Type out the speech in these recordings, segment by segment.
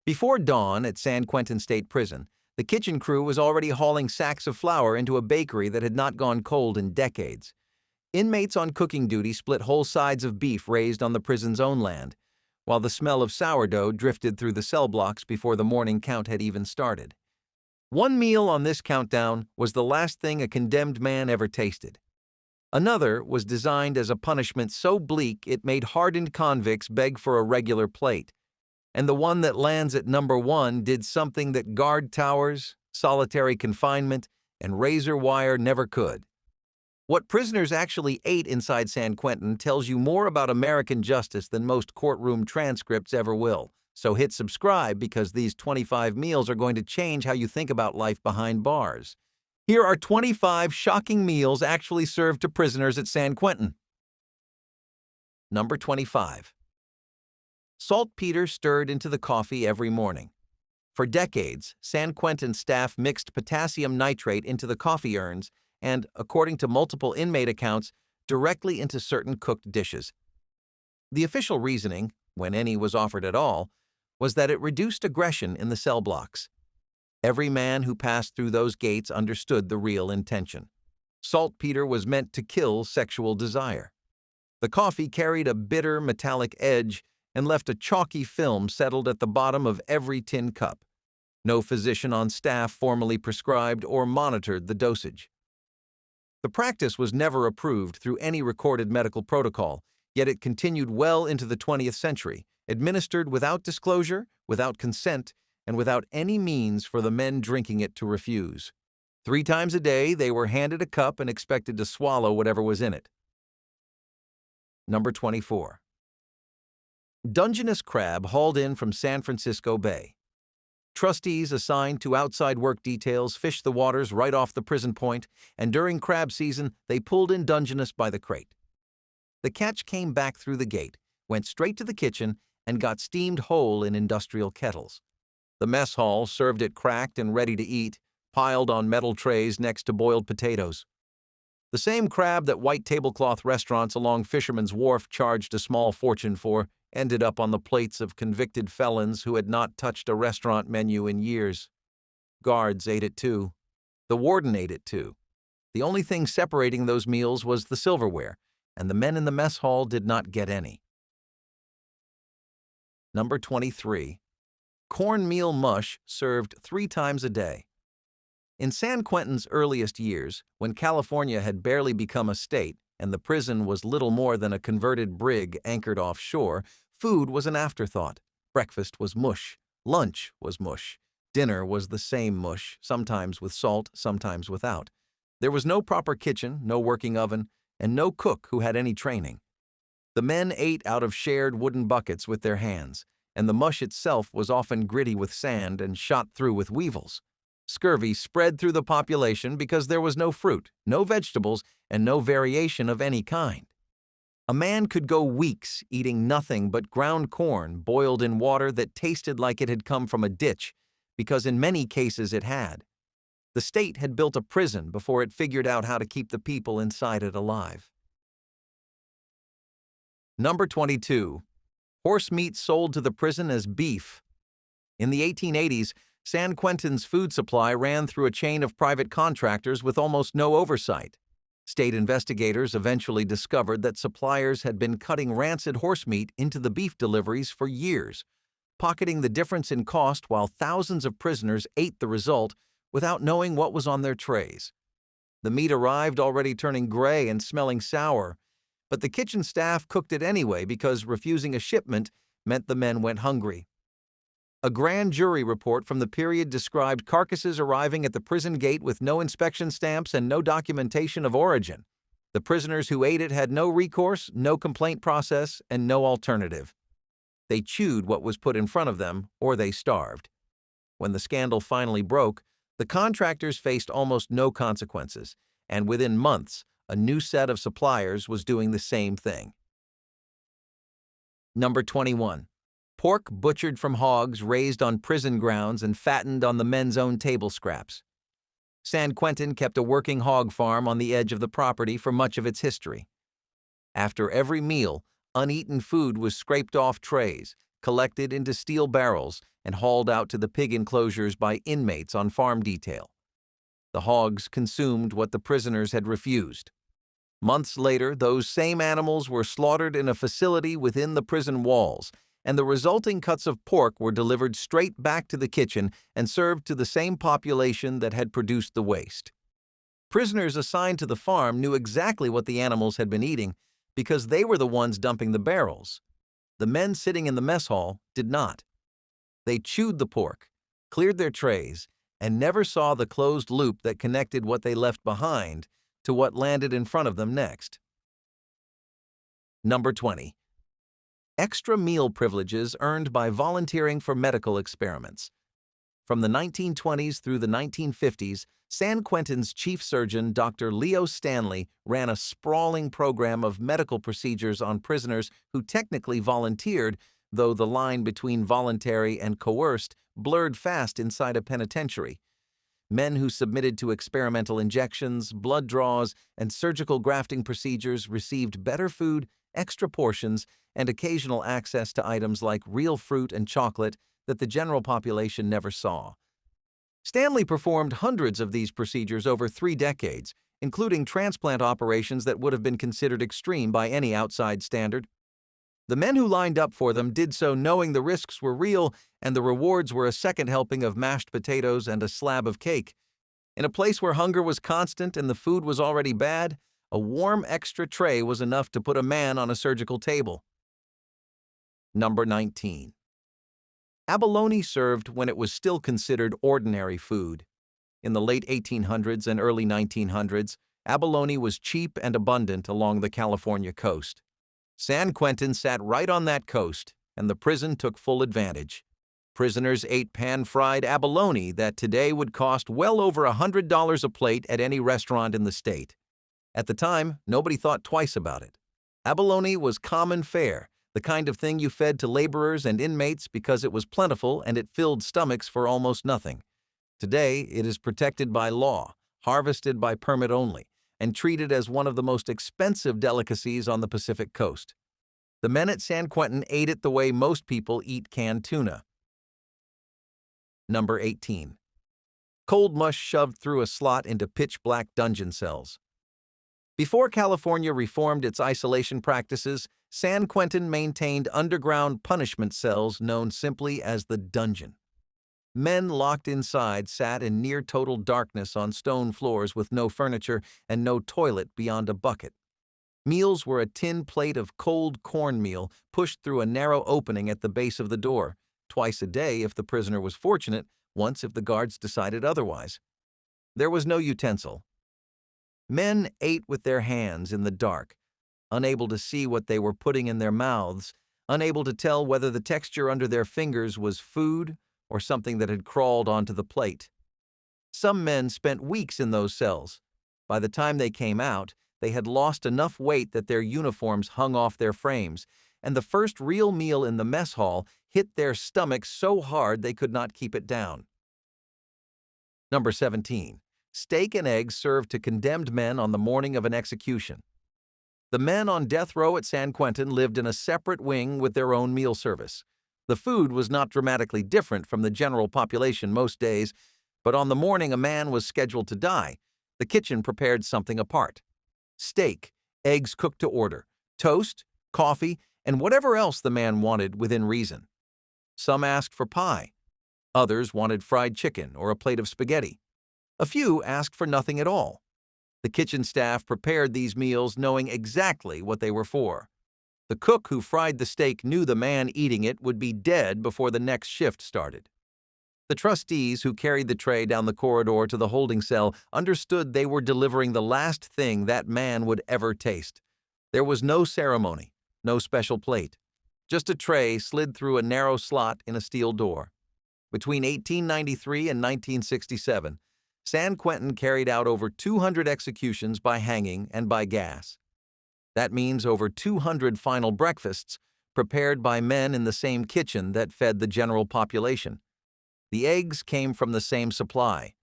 Before dawn at San Quentin State Prison, the kitchen crew was already hauling sacks of flour into a bakery that had not gone cold in decades. Inmates on cooking duty split whole sides of beef raised on the prison's own land, while the smell of sourdough drifted through the cell blocks before the morning count had even started. One meal on this countdown was the last thing a condemned man ever tasted. Another was designed as a punishment so bleak it made hardened convicts beg for a regular plate. And the one that lands at number 1 did something that guard towers, solitary confinement, and razor wire never could. What prisoners actually ate inside San Quentin tells you more about American justice than most courtroom transcripts ever will. So hit subscribe because these 25 meals are going to change how you think about life behind bars. Here are 25 shocking meals actually served to prisoners at San Quentin. Number 25. Saltpeter stirred into the coffee every morning. For decades, San Quentin staff mixed potassium nitrate into the coffee urns and, according to multiple inmate accounts, directly into certain cooked dishes. The official reasoning, when any was offered at all, was that it reduced aggression in the cell blocks. Every man who passed through those gates understood the real intention. Saltpeter was meant to kill sexual desire. The coffee carried a bitter metallic edge and left a chalky film settled at the bottom of every tin cup. No physician on staff formally prescribed or monitored the dosage. The practice was never approved through any recorded medical protocol, yet it continued well into the 20th century, administered without disclosure, without consent, and without any means for the men drinking it to refuse. 3 times a day, they were handed a cup and expected to swallow whatever was in it. Number 24. Dungeness crab hauled in from San Francisco Bay. Trustees assigned to outside work details fished the waters right off the prison point, and during crab season, they pulled in Dungeness by the crate. The catch came back through the gate, went straight to the kitchen, and got steamed whole in industrial kettles. The mess hall served it cracked and ready to eat, piled on metal trays next to boiled potatoes. The same crab that white tablecloth restaurants along Fisherman's Wharf charged a small fortune for ended up on the plates of convicted felons who had not touched a restaurant menu in years. Guards ate it too. The warden ate it too. The only thing separating those meals was the silverware, and the men in the mess hall did not get any. Number 23. Cornmeal mush served 3 times a day. In San Quentin's earliest years, when California had barely become a state and the prison was little more than a converted brig anchored offshore, food was an afterthought. Breakfast was mush. Lunch was mush. Dinner was the same mush, sometimes with salt, sometimes without. There was no proper kitchen, no working oven, and no cook who had any training. The men ate out of shared wooden buckets with their hands, and the mush itself was often gritty with sand and shot through with weevils. Scurvy spread through the population because there was no fruit, no vegetables, and no variation of any kind. A man could go weeks eating nothing but ground corn boiled in water that tasted like it had come from a ditch, because in many cases it had. The state had built a prison before it figured out how to keep the people inside it alive. Number 22. Horse meat sold to the prison as beef. In the 1880s, San Quentin's food supply ran through a chain of private contractors with almost no oversight. State investigators eventually discovered that suppliers had been cutting rancid horse meat into the beef deliveries for years, pocketing the difference in cost while thousands of prisoners ate the result without knowing what was on their trays. The meat arrived already turning gray and smelling sour, but the kitchen staff cooked it anyway because refusing a shipment meant the men went hungry. A grand jury report from the period described carcasses arriving at the prison gate with no inspection stamps and no documentation of origin. The prisoners who ate it had no recourse, no complaint process, and no alternative. They chewed what was put in front of them, or they starved. When the scandal finally broke, the contractors faced almost no consequences, and within months, a new set of suppliers was doing the same thing. Number 21. Pork butchered from hogs raised on prison grounds and fattened on the men's own table scraps. San Quentin kept a working hog farm on the edge of the property for much of its history. After every meal, uneaten food was scraped off trays, collected into steel barrels, and hauled out to the pig enclosures by inmates on farm detail. The hogs consumed what the prisoners had refused. Months later, those same animals were slaughtered in a facility within the prison walls, and the resulting cuts of pork were delivered straight back to the kitchen and served to the same population that had produced the waste. Prisoners assigned to the farm knew exactly what the animals had been eating because they were the ones dumping the barrels. The men sitting in the mess hall did not. They chewed the pork, cleared their trays, and never saw the closed loop that connected what they left behind to what landed in front of them next. Number 20. Extra meal privileges earned by volunteering for medical experiments. From the 1920s through the 1950s, San Quentin's chief surgeon, Dr. Leo Stanley, ran a sprawling program of medical procedures on prisoners who technically volunteered, though the line between voluntary and coerced blurred fast inside a penitentiary. Men who submitted to experimental injections, blood draws, and surgical grafting procedures received better food, extra portions, and occasional access to items like real fruit and chocolate that the general population never saw. Stanley performed hundreds of these procedures over 3 decades, including transplant operations that would have been considered extreme by any outside standard. The men who lined up for them did so knowing the risks were real and the rewards were a second helping of mashed potatoes and a slab of cake. In a place where hunger was constant and the food was already bad, a warm extra tray was enough to put a man on a surgical table. Number 19. Abalone served when it was still considered ordinary food. In the late 1800s and early 1900s, abalone was cheap and abundant along the California coast. San Quentin sat right on that coast, and the prison took full advantage. Prisoners ate pan-fried abalone that today would cost well over $100 a plate at any restaurant in the state. At the time, nobody thought twice about it. Abalone was common fare, the kind of thing you fed to laborers and inmates because it was plentiful and it filled stomachs for almost nothing. Today, it is protected by law, harvested by permit only, and treated as one of the most expensive delicacies on the Pacific coast. The men at San Quentin ate it the way most people eat canned tuna. Number 18. Cold mush shoved through a slot into pitch-black dungeon cells. Before California reformed its isolation practices, San Quentin maintained underground punishment cells known simply as the dungeon. Men locked inside sat in near-total darkness on stone floors with no furniture and no toilet beyond a bucket. Meals were a tin plate of cold cornmeal pushed through a narrow opening at the base of the door, twice a day if the prisoner was fortunate, once if the guards decided otherwise. There was no utensil. Men ate with their hands in the dark, unable to see what they were putting in their mouths, unable to tell whether the texture under their fingers was food or something that had crawled onto the plate. Some men spent weeks in those cells. By the time they came out, they had lost enough weight that their uniforms hung off their frames, and the first real meal in the mess hall hit their stomachs so hard they could not keep it down. Number 17. Steak and eggs served to condemned men on the morning of an execution. The men on death row at San Quentin lived in a separate wing with their own meal service. The food was not dramatically different from the general population most days, but on the morning a man was scheduled to die, the kitchen prepared something apart. Steak, eggs cooked to order, toast, coffee, and whatever else the man wanted within reason. Some asked for pie. Others wanted fried chicken or a plate of spaghetti. A few asked for nothing at all. The kitchen staff prepared these meals knowing exactly what they were for. The cook who fried the steak knew the man eating it would be dead before the next shift started. The trustees who carried the tray down the corridor to the holding cell understood they were delivering the last thing that man would ever taste. There was no ceremony, no special plate. Just a tray slid through a narrow slot in a steel door. Between 1893 and 1967, San Quentin carried out over 200 executions by hanging and by gas. That means over 200 final breakfasts prepared by men in the same kitchen that fed the general population. The eggs came from the same supply.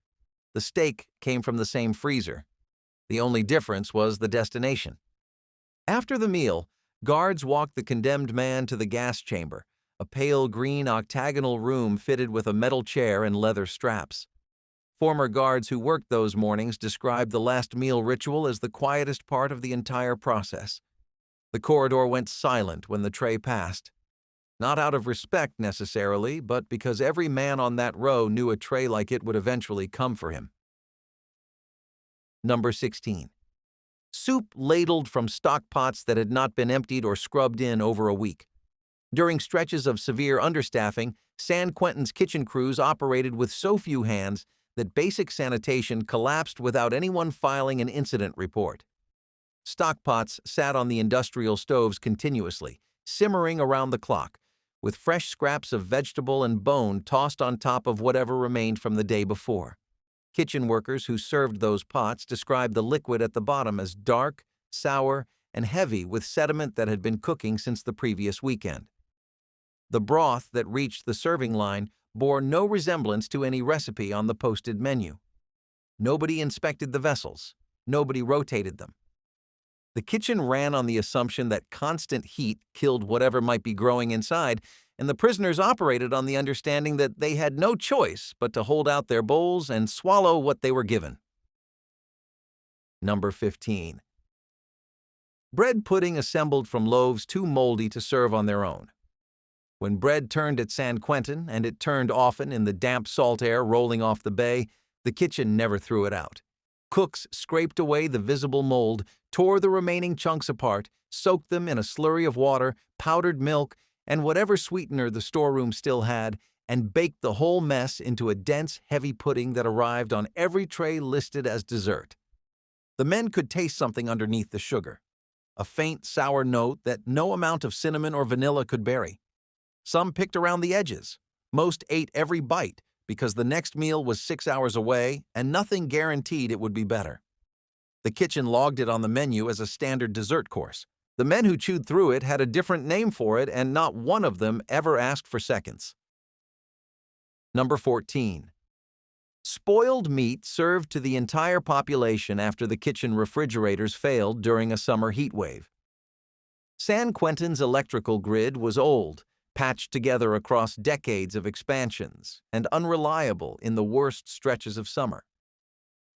The steak came from the same freezer. The only difference was the destination. After the meal, guards walked the condemned man to the gas chamber, a pale green octagonal room fitted with a metal chair and leather straps. Former guards who worked those mornings described the last meal ritual as the quietest part of the entire process. The corridor went silent when the tray passed. Not out of respect necessarily, but because every man on that row knew a tray like it would eventually come for him. Number 16. Soup ladled from stock pots that had not been emptied or scrubbed in over a week. During stretches of severe understaffing, San Quentin's kitchen crews operated with so few hands that basic sanitation collapsed without anyone filing an incident report. Stock pots sat on the industrial stoves continuously, simmering around the clock, with fresh scraps of vegetable and bone tossed on top of whatever remained from the day before. Kitchen workers who served those pots described the liquid at the bottom as dark, sour, and heavy with sediment that had been cooking since the previous weekend. The broth that reached the serving line bore no resemblance to any recipe on the posted menu. Nobody inspected the vessels. Nobody rotated them. The kitchen ran on the assumption that constant heat killed whatever might be growing inside, and the prisoners operated on the understanding that they had no choice but to hold out their bowls and swallow what they were given. Number 15. Bread pudding assembled from loaves too moldy to serve on their own. When bread turned at San Quentin, and it turned often in the damp salt air rolling off the bay, the kitchen never threw it out. Cooks scraped away the visible mold, tore the remaining chunks apart, soaked them in a slurry of water, powdered milk, and whatever sweetener the storeroom still had, and baked the whole mess into a dense, heavy pudding that arrived on every tray listed as dessert. The men could taste something underneath the sugar, a faint, sour note that no amount of cinnamon or vanilla could bury. Some picked around the edges. Most ate every bite, because the next meal was 6 hours away and nothing guaranteed it would be better. The kitchen logged it on the menu as a standard dessert course. The men who chewed through it had a different name for it, and not one of them ever asked for seconds. Number 14. Spoiled meat served to the entire population after the kitchen refrigerators failed during a summer heat wave. San Quentin's electrical grid was old, patched together across decades of expansions, and unreliable in the worst stretches of summer.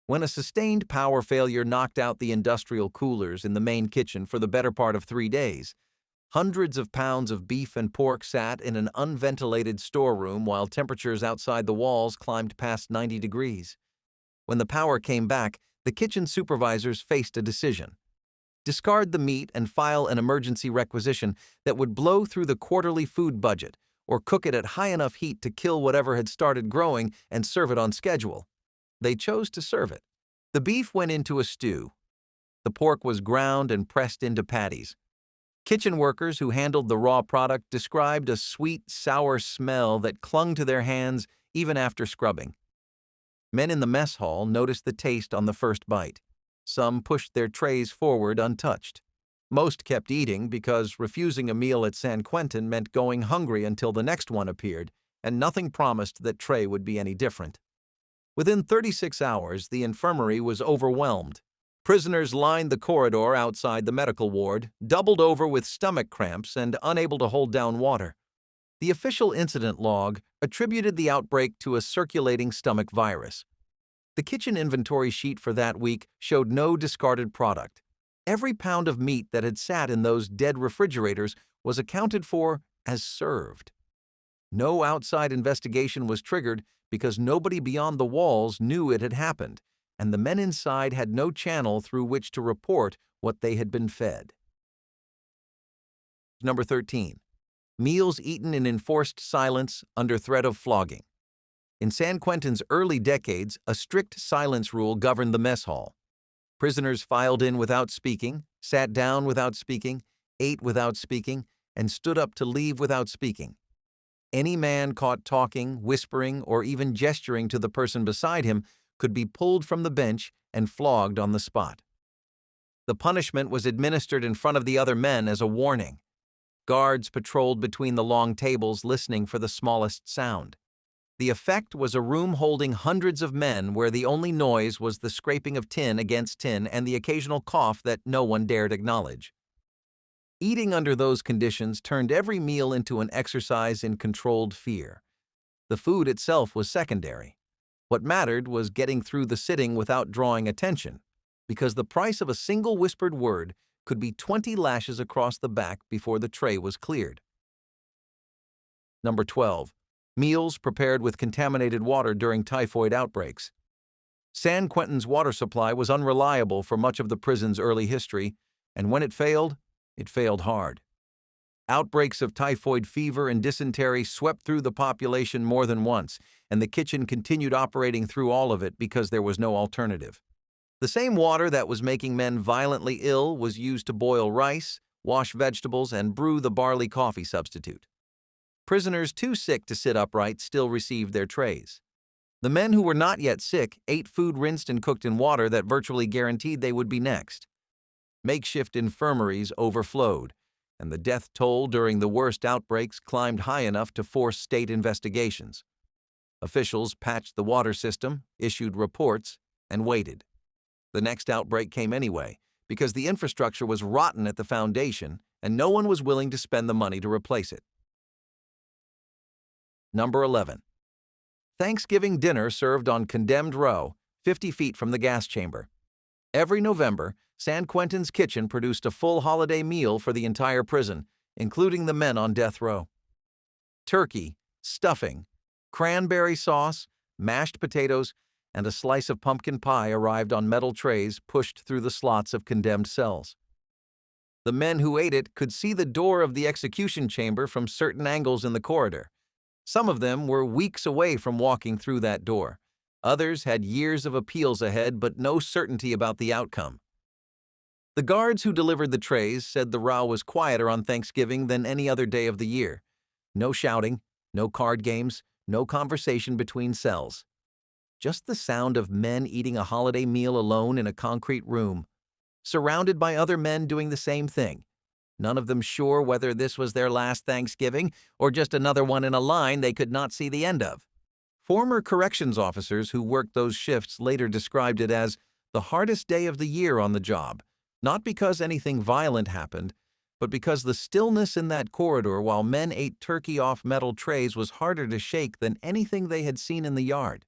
When a sustained power failure knocked out the industrial coolers in the main kitchen for the better part of 3 days, hundreds of pounds of beef and pork sat in an unventilated storeroom while temperatures outside the walls climbed past 90 degrees. When the power came back, the kitchen supervisors faced a decision: discard the meat and file an emergency requisition that would blow through the quarterly food budget, or cook it at high enough heat to kill whatever had started growing and serve it on schedule. They chose to serve it. The beef went into a stew. The pork was ground and pressed into patties. Kitchen workers who handled the raw product described a sweet, sour smell that clung to their hands even after scrubbing. Men in the mess hall noticed the taste on the first bite. Some pushed their trays forward untouched. Most kept eating because refusing a meal at San Quentin meant going hungry until the next one appeared, and nothing promised that tray would be any different. Within 36 hours, the infirmary was overwhelmed. Prisoners lined the corridor outside the medical ward, doubled over with stomach cramps and unable to hold down water. The official incident log attributed the outbreak to a circulating stomach virus. The kitchen inventory sheet for that week showed no discarded product. Every pound of meat that had sat in those dead refrigerators was accounted for as served. No outside investigation was triggered because nobody beyond the walls knew it had happened, and the men inside had no channel through which to report what they had been fed. Number 13. Meals eaten in enforced silence under threat of flogging. In San Quentin's early decades, a strict silence rule governed the mess hall. Prisoners filed in without speaking, sat down without speaking, ate without speaking, and stood up to leave without speaking. Any man caught talking, whispering, or even gesturing to the person beside him could be pulled from the bench and flogged on the spot. The punishment was administered in front of the other men as a warning. Guards patrolled between the long tables listening for the smallest sound. The effect was a room holding hundreds of men where the only noise was the scraping of tin against tin and the occasional cough that no one dared acknowledge. Eating under those conditions turned every meal into an exercise in controlled fear. The food itself was secondary. What mattered was getting through the sitting without drawing attention, because the price of a single whispered word could be 20 lashes across the back before the tray was cleared. Number 12. Meals prepared with contaminated water during typhoid outbreaks. San Quentin's water supply was unreliable for much of the prison's early history, and when it failed hard. Outbreaks of typhoid fever and dysentery swept through the population more than once, and the kitchen continued operating through all of it because there was no alternative. The same water that was making men violently ill was used to boil rice, wash vegetables, and brew the barley coffee substitute. Prisoners too sick to sit upright still received their trays. The men who were not yet sick ate food rinsed and cooked in water that virtually guaranteed they would be next. Makeshift infirmaries overflowed, and the death toll during the worst outbreaks climbed high enough to force state investigations. Officials patched the water system, issued reports, and waited. The next outbreak came anyway, because the infrastructure was rotten at the foundation and no one was willing to spend the money to replace it. Number 11. Thanksgiving dinner served on condemned row, 50 feet from the gas chamber. Every November, San Quentin's kitchen produced a full holiday meal for the entire prison, including the men on death row. Turkey, stuffing, cranberry sauce, mashed potatoes, and a slice of pumpkin pie arrived on metal trays pushed through the slots of condemned cells. The men who ate it could see the door of the execution chamber from certain angles in the corridor. Some of them were weeks away from walking through that door. Others had years of appeals ahead, but no certainty about the outcome. The guards who delivered the trays said the row was quieter on Thanksgiving than any other day of the year. No shouting, no card games, no conversation between cells. Just the sound of men eating a holiday meal alone in a concrete room, surrounded by other men doing the same thing. None of them sure whether this was their last Thanksgiving or just another one in a line they could not see the end of. Former corrections officers who worked those shifts later described it as the hardest day of the year on the job, not because anything violent happened, but because the stillness in that corridor while men ate turkey off metal trays was harder to shake than anything they had seen in the yard.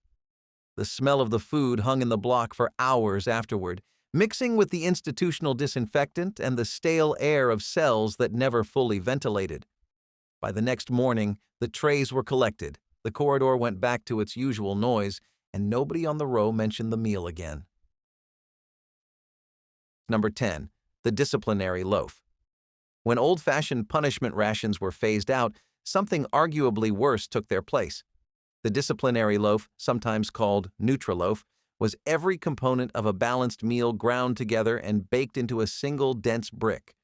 The smell of the food hung in the block for hours afterward, mixing with the institutional disinfectant and the stale air of cells that never fully ventilated. By the next morning, the trays were collected, the corridor went back to its usual noise, and nobody on the row mentioned the meal again. Number 10. The disciplinary loaf. When old-fashioned punishment rations were phased out, something arguably worse took their place. The disciplinary loaf, sometimes called Nutriloaf, was every component of a balanced meal ground together and baked into a single dense brick.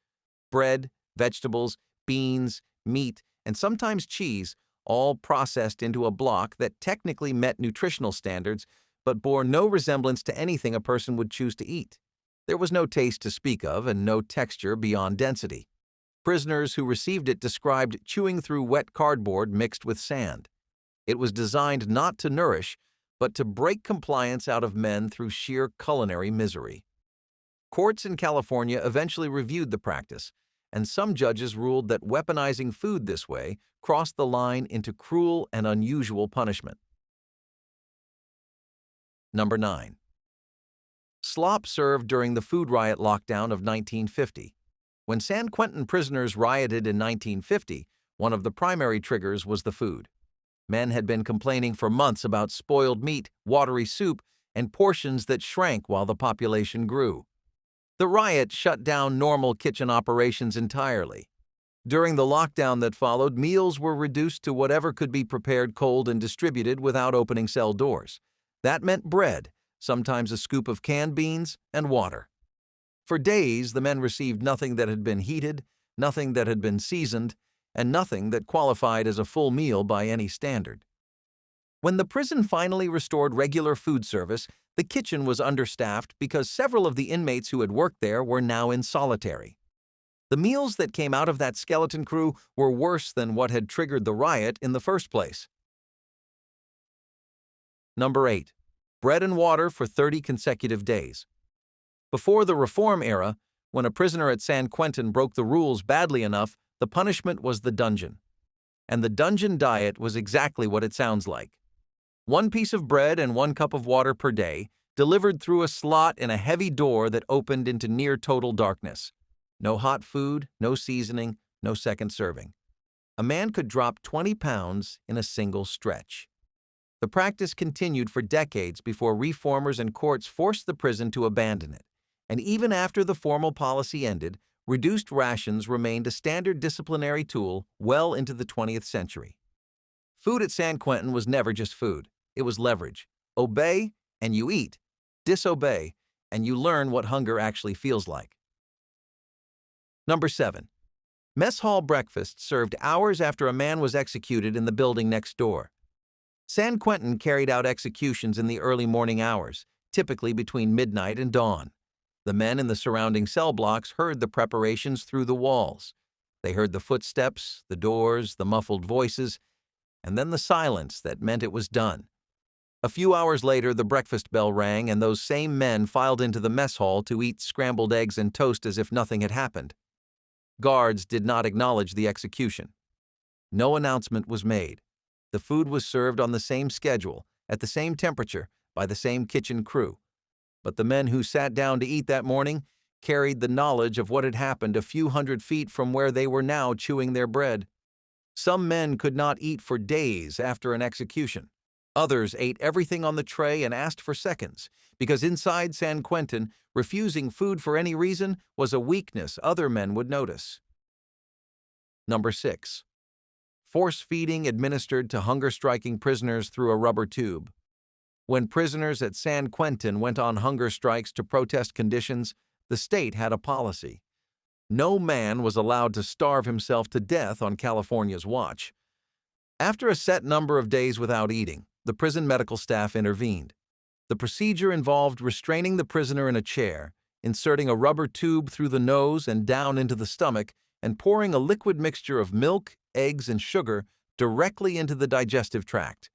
Bread, vegetables, beans, meat, and sometimes cheese, all processed into a block that technically met nutritional standards but bore no resemblance to anything a person would choose to eat. There was no taste to speak of and no texture beyond density. Prisoners who received it described chewing through wet cardboard mixed with sand. It was designed not to nourish, but to break compliance out of men through sheer culinary misery. Courts in California eventually reviewed the practice, and some judges ruled that weaponizing food this way crossed the line into cruel and unusual punishment. Number 9. Slop served during the food riot lockdown of 1950. When San Quentin prisoners rioted in 1950, one of the primary triggers was the food. Men had been complaining for months about spoiled meat, watery soup, and portions that shrank while the population grew. The riot shut down normal kitchen operations entirely. During the lockdown that followed, meals were reduced to whatever could be prepared cold and distributed without opening cell doors. That meant bread, sometimes a scoop of canned beans, and water. For days, the men received nothing that had been heated, nothing that had been seasoned, and nothing that qualified as a full meal by any standard. When the prison finally restored regular food service, the kitchen was understaffed because several of the inmates who had worked there were now in solitary. The meals that came out of that skeleton crew were worse than what had triggered the riot in the first place. Number 8. Bread and water for 30 consecutive days. Before the Reform era, When a prisoner at San Quentin broke the rules badly enough, the punishment was the dungeon. And the dungeon diet was exactly what it sounds like. 1 piece of bread and 1 cup of water per day, delivered through a slot in a heavy door that opened into near-total darkness. No hot food, no seasoning, no second serving. A man could drop 20 pounds in a single stretch. The practice continued for decades before reformers and courts forced the prison to abandon it. And even after the formal policy ended, reduced rations remained a standard disciplinary tool well into the 20th century. Food at San Quentin was never just food. It was leverage. Obey, and you eat. Disobey, and you learn what hunger actually feels like. Number 7. Mess hall breakfast served hours after a man was executed in the building next door. San Quentin carried out executions in the early morning hours, typically between midnight and dawn. The men in the surrounding cell blocks heard the preparations through the walls. They heard the footsteps, the doors, the muffled voices, and then the silence that meant it was done. A few hours later, the breakfast bell rang, and those same men filed into the mess hall to eat scrambled eggs and toast as if nothing had happened. Guards did not acknowledge the execution. No announcement was made. The food was served on the same schedule, at the same temperature, by the same kitchen crew. But the men who sat down to eat that morning carried the knowledge of what had happened a few hundred feet from where they were now chewing their bread. Some men could not eat for days after an execution. Others ate everything on the tray and asked for seconds, because inside San Quentin, refusing food for any reason was a weakness other men would notice. Number 6. Force feeding administered to hunger-striking prisoners through a rubber tube. When prisoners at San Quentin went on hunger strikes to protest conditions, the state had a policy. No man was allowed to starve himself to death on California's watch. After a set number of days without eating, the prison medical staff intervened. The procedure involved restraining the prisoner in a chair, inserting a rubber tube through the nose and down into the stomach, and pouring a liquid mixture of milk, eggs, and sugar directly into the digestive tract.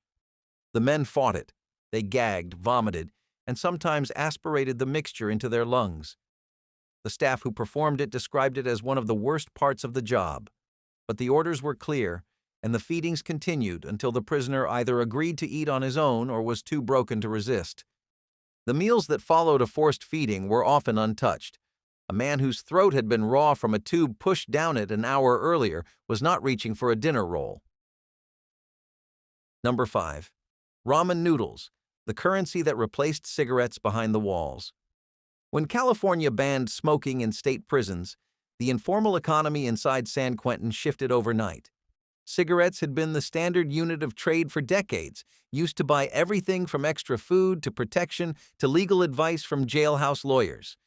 The men fought it. They gagged, vomited, and sometimes aspirated the mixture into their lungs. The staff who performed it described it as one of the worst parts of the job. But the orders were clear, and the feedings continued until the prisoner either agreed to eat on his own or was too broken to resist. The meals that followed a forced feeding were often untouched. A man whose throat had been raw from a tube pushed down it an hour earlier was not reaching for a dinner roll. Number 5. Ramen noodles, the currency that replaced cigarettes behind the walls. When California banned smoking in state prisons, the informal economy inside San Quentin shifted overnight. Cigarettes had been the standard unit of trade for decades, used to buy everything from extra food to protection to legal advice from jailhouse lawyers.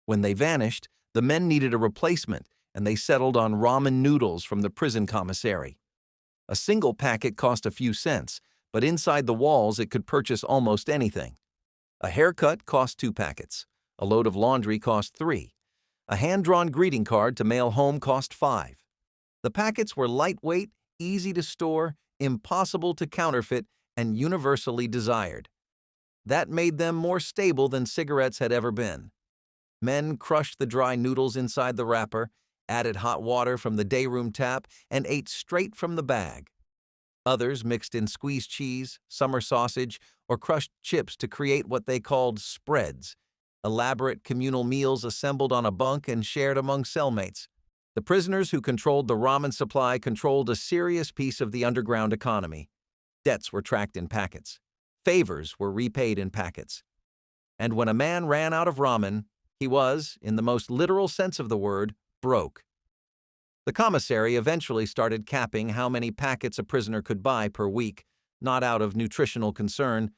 When they vanished, the men needed a replacement, and they settled on ramen noodles from the prison commissary. A single packet cost a few cents, but inside the walls it could purchase almost anything. A haircut cost 2 packets. A load of laundry cost 3. A hand-drawn greeting card to mail home cost 5. The packets were lightweight, easy to store, impossible to counterfeit, and universally desired. That made them more stable than cigarettes had ever been. Men crushed the dry noodles inside the wrapper, added hot water from the dayroom tap, and ate straight from the bag. Others mixed in squeezed cheese, summer sausage, or crushed chips to create what they called spreads, elaborate communal meals assembled on a bunk and shared among cellmates. The prisoners who controlled the ramen supply controlled a serious piece of the underground economy. Debts were tracked in packets. Favors were repaid in packets. And when a man ran out of ramen, he was, in the most literal sense of the word, broke. The commissary eventually started capping how many packets a prisoner could buy per week, not out of nutritional concern,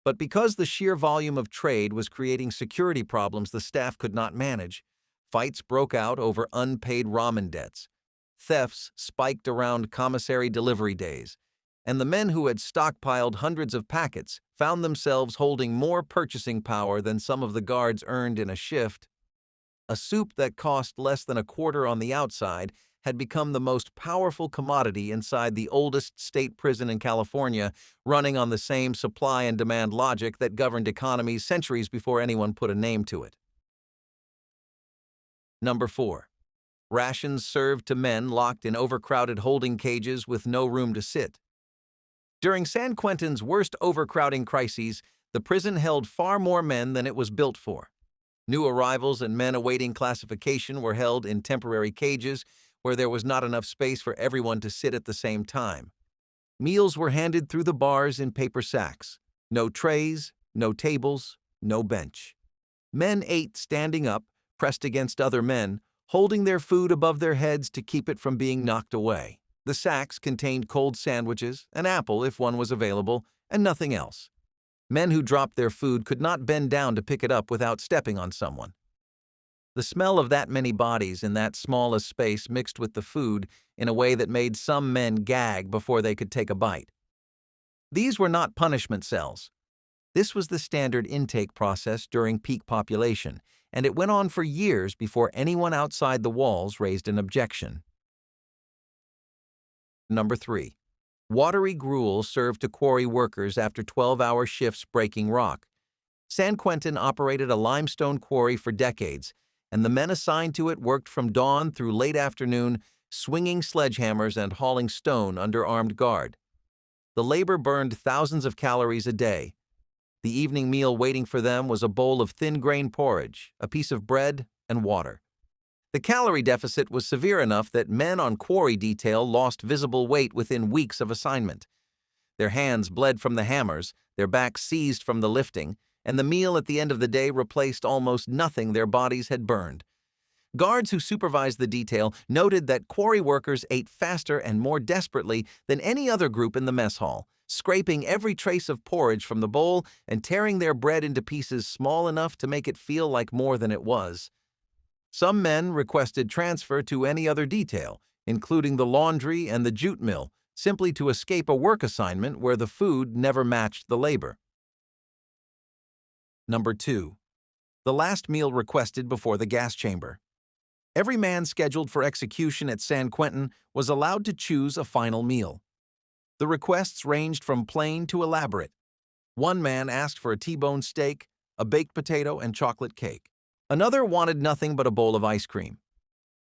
but because the sheer volume of trade was creating security problems the staff could not manage. Fights broke out over unpaid ramen debts. Thefts spiked around commissary delivery days, and the men who had stockpiled hundreds of packets found themselves holding more purchasing power than some of the guards earned in a shift. A soup that cost less than a quarter on the outside had become the most powerful commodity inside the oldest state prison in California, running on the same supply and demand logic that governed economies centuries before anyone put a name to it. Number 4. Rations served to men locked in overcrowded holding cages with no room to sit. During San Quentin's worst overcrowding crises, the prison held far more men than it was built for. New arrivals and men awaiting classification were held in temporary cages where there was not enough space for everyone to sit at the same time. Meals were handed through the bars in paper sacks. No trays, no tables, no bench. Men ate standing up, pressed against other men, holding their food above their heads to keep it from being knocked away. The sacks contained cold sandwiches, an apple if one was available, and nothing else. Men who dropped their food could not bend down to pick it up without stepping on someone. The smell of that many bodies in that small a space mixed with the food in a way that made some men gag before they could take a bite. These were not punishment cells. This was the standard intake process during peak population, and it went on for years before anyone outside the walls raised an objection. Number 3. Watery gruel served to quarry workers after 12-hour shifts breaking rock. San Quentin operated a limestone quarry for decades, and the men assigned to it worked from dawn through late afternoon, swinging sledgehammers and hauling stone under armed guard. The labor burned thousands of calories a day. The evening meal waiting for them was a bowl of thin-grain porridge, a piece of bread, and water. The calorie deficit was severe enough that men on quarry detail lost visible weight within weeks of assignment. Their hands bled from the hammers, their backs seized from the lifting, and the meal at the end of the day replaced almost nothing their bodies had burned. Guards who supervised the detail noted that quarry workers ate faster and more desperately than any other group in the mess hall, scraping every trace of porridge from the bowl and tearing their bread into pieces small enough to make it feel like more than it was. Some men requested transfer to any other detail, including the laundry and the jute mill, simply to escape a work assignment where the food never matched the labor. Number 2. The last meal requested before the gas chamber. Every man scheduled for execution at San Quentin was allowed to choose a final meal. The requests ranged from plain to elaborate. One man asked for a T-bone steak, a baked potato, and chocolate cake. Another wanted nothing but a bowl of ice cream.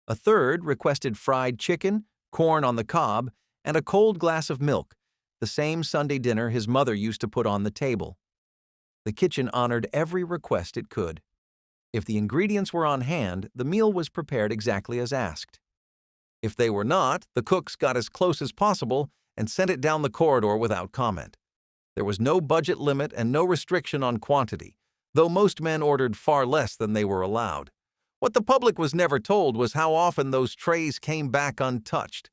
A third requested fried chicken, corn on the cob, and a cold glass of milk, the same Sunday dinner his mother used to put on the table. The kitchen honored every request it could. If the ingredients were on hand, the meal was prepared exactly as asked. If they were not, the cooks got as close as possible and sent it down the corridor without comment. There was no budget limit and no restriction on quantity, though most men ordered far less than they were allowed. What the public was never told was how often those trays came back untouched.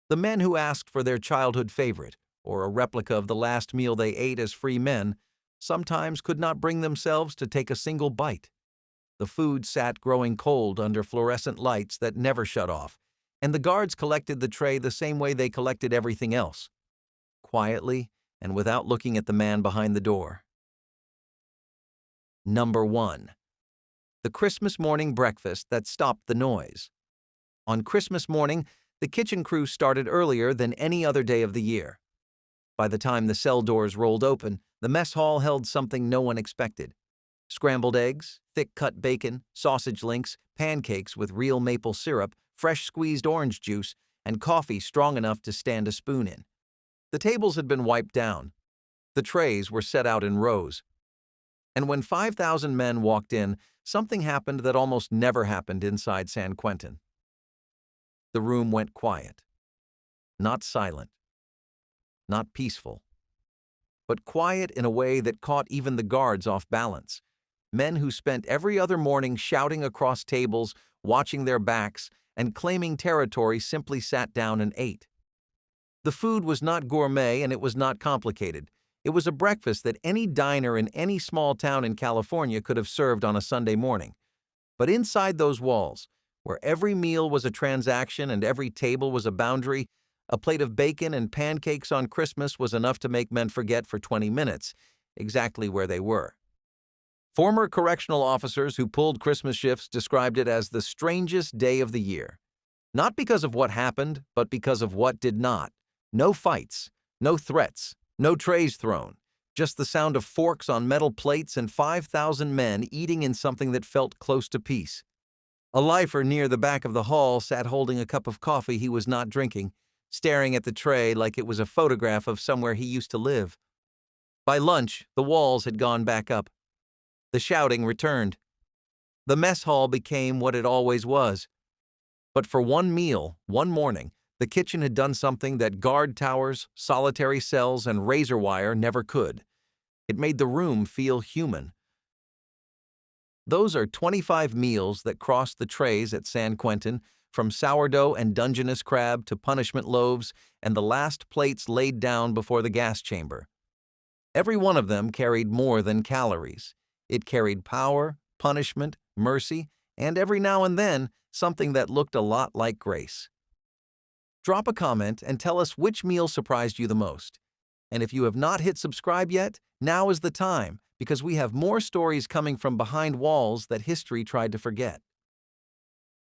The men who asked for their childhood favorite, or a replica of the last meal they ate as free men, sometimes could not bring themselves to take a single bite. The food sat growing cold under fluorescent lights that never shut off, and the guards collected the tray the same way they collected everything else, quietly and without looking at the man behind the door. Number 1. The Christmas morning breakfast that stopped the noise. On Christmas morning, the kitchen crew started earlier than any other day of the year. By the time the cell doors rolled open, the mess hall held something no one expected. Scrambled eggs, thick-cut bacon, sausage links, pancakes with real maple syrup, fresh squeezed orange juice, and coffee strong enough to stand a spoon in. The tables had been wiped down. The trays were set out in rows. And when 5,000 men walked in, something happened that almost never happened inside San Quentin. The room went quiet. Not silent. Not peaceful. But quiet in a way that caught even the guards off balance. Men who spent every other morning shouting across tables, watching their backs, and claiming territory simply sat down and ate. The food was not gourmet and it was not complicated. It was a breakfast that any diner in any small town in California could have served on a Sunday morning. But inside those walls, where every meal was a transaction and every table was a boundary, a plate of bacon and pancakes on Christmas was enough to make men forget for 20 minutes exactly where they were. Former correctional officers who pulled Christmas shifts described it as the strangest day of the year. Not because of what happened, but because of what did not. No fights, no threats, no trays thrown, just the sound of forks on metal plates and 5,000 men eating in something that felt close to peace. A lifer near the back of the hall sat holding a cup of coffee he was not drinking, staring at the tray like it was a photograph of somewhere he used to live. By lunch, the walls had gone back up. The shouting returned. The mess hall became what it always was. But for one meal, one morning, the kitchen had done something that guard towers, solitary cells, and razor wire never could. It made the room feel human. Those are 25 meals that crossed the trays at San Quentin, from sourdough and Dungeness crab to punishment loaves and the last plates laid down before the gas chamber. Every one of them carried more than calories. It carried power, punishment, mercy, and every now and then, something that looked a lot like grace. Drop a comment and tell us which meal surprised you the most. And if you have not hit subscribe yet, now is the time, because we have more stories coming from behind walls that history tried to forget.